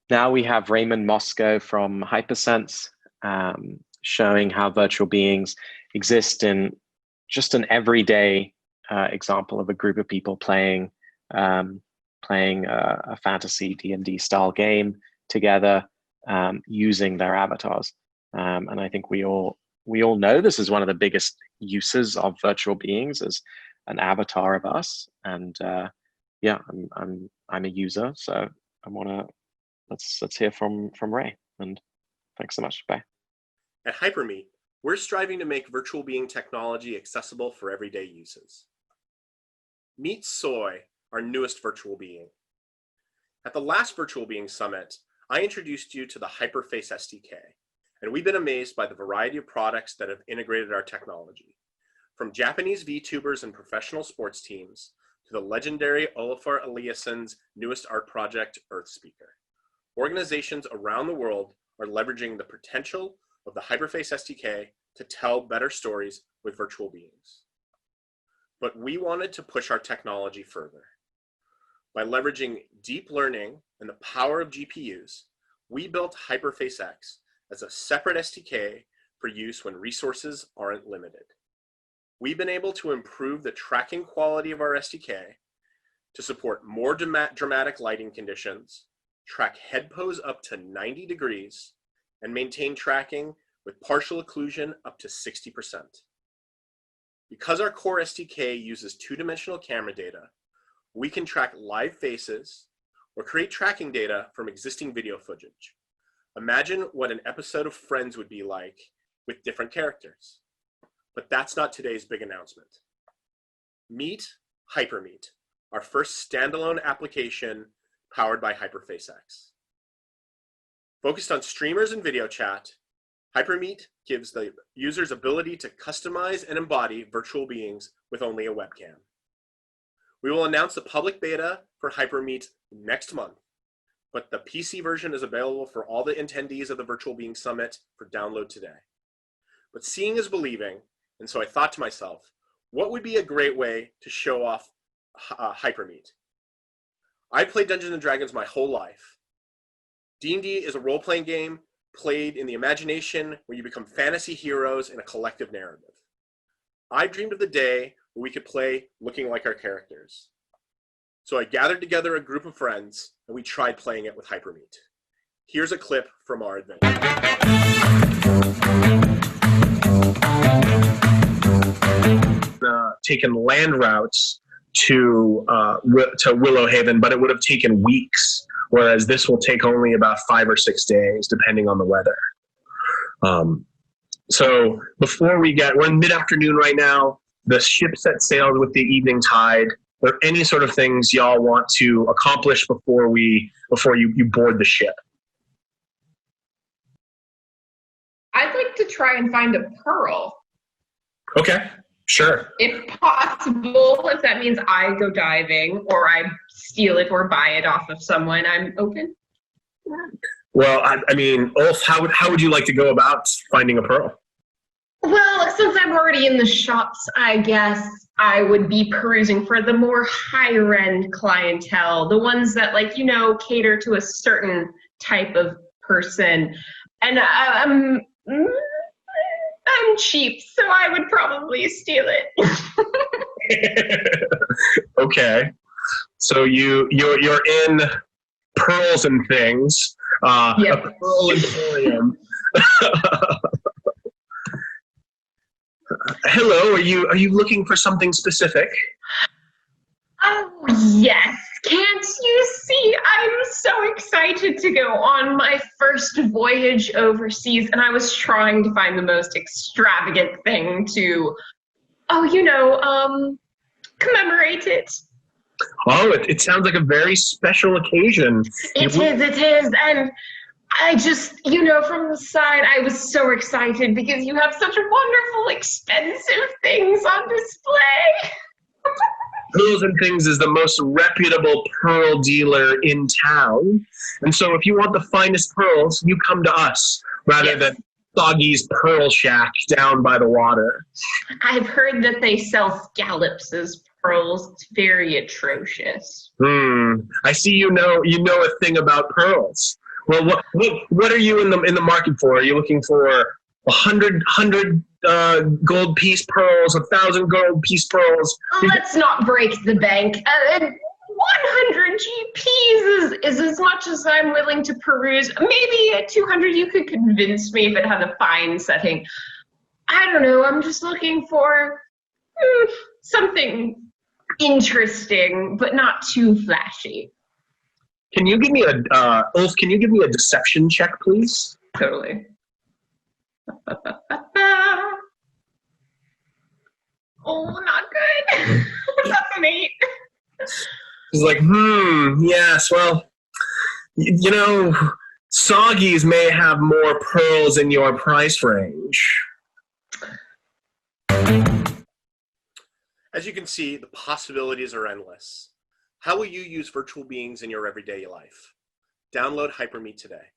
now we have Raymond Mosco from Hyprsense showing how virtual beings exist in just an everyday example of a group of people playing a fantasy D&D style game together using their avatars. And I think we all know this is one of the biggest uses of virtual beings as an avatar of us. And yeah, I'm a user, so I want to let's hear from Ray. And thanks so much. Bye. At Hypermeet, we're striving to make virtual being technology accessible for everyday uses. Meet Soy, our newest virtual being. At the last Virtual Being Summit, I introduced you to the Hyperface SDK, and we've been amazed by the variety of products that have integrated our technology. From Japanese VTubers and professional sports teams, to the legendary Olafur Eliasson's newest art project, Earthspeaker. Organizations around the world are leveraging the potential of the Hyperface SDK to tell better stories with virtual beings. But we wanted to push our technology further. By leveraging deep learning and the power of GPUs, we built Hyperface X as a separate SDK for use when resources aren't limited. We've been able to improve the tracking quality of our SDK to support more dramatic lighting conditions, track head pose up to 90 degrees, and maintain tracking with partial occlusion up to 60%. Because our core SDK uses two-dimensional camera data, we can track live faces or create tracking data from existing video footage. Imagine what an episode of Friends would be like with different characters. But that's not today's big announcement. Meet Hypermeet, our first standalone application powered by Hyperface X. Focused on streamers and video chat, Hypermeet gives the users ability to customize and embody virtual beings with only a webcam. We will announce the public beta for Hypermeet next month, but the PC version is available for all the attendees of the Virtual Being Summit for download today. But seeing is believing, and so I thought to myself, what would be a great way to show off Hypermeet? I've played Dungeons & Dragons my whole life. D&D is a role-playing game played in the imagination where you become fantasy heroes in a collective narrative. I dreamed of the day where we could play looking like our characters. So I gathered together a group of friends and we tried playing it with Hypermeet. Here's a clip from our adventure. Taken land routes to Willow Haven, but it would have taken weeks, whereas this will take only about 5 or 6 days, depending on the weather. So before we're in mid-afternoon right now. The ship set sailed with the evening tide. Are there any sort of things y'all want to accomplish before you board the ship? I'd like to try and find a pearl. Okay, sure. If possible, if that means I go diving or I steal it or buy it off of someone, I'm open. Well, I mean, Ulf, how would you like to go about finding a pearl? Well, since I'm already in the shops, I guess I would be perusing for the more higher end clientele, the ones that, like, cater to a certain type of person. And I'm cheap, so I would probably steal it. Okay, so you're in pearls and things. Yep. A pearl emporium. Hello, are you looking for something specific? Oh, yes. Can't you see? I'm so excited to go on my first voyage overseas, and I was trying to find the most extravagant thing to, commemorate it. Oh, it sounds like a very special occasion. It is, and I just, from the side, I was so excited because you have such wonderful, expensive things on display. Pearls and Things is the most reputable pearl dealer in town. And so if you want the finest pearls, you come to us rather than Soggy's Pearl Shack down by the water. I've heard that they sell scallops as pearls. It's very atrocious. I see you know a thing about pearls. Well, what are you in the market for? Are you looking for 100 gold piece pearls, 1,000 gold piece pearls? Let's not break the bank. 100 GPs is as much as I'm willing to peruse. Maybe at 200 you could convince me if it had a fine setting. I don't know. I'm just looking for something interesting, but not too flashy. Can you give me Ulf? Can you give me a deception check, please? Totally. Oh, not good. That's an 8. He's like, yes, well, you know, Soggies may have more pearls in your price range. As you can see, the possibilities are endless. How will you use virtual beings in your everyday life? Download Hypermeet today.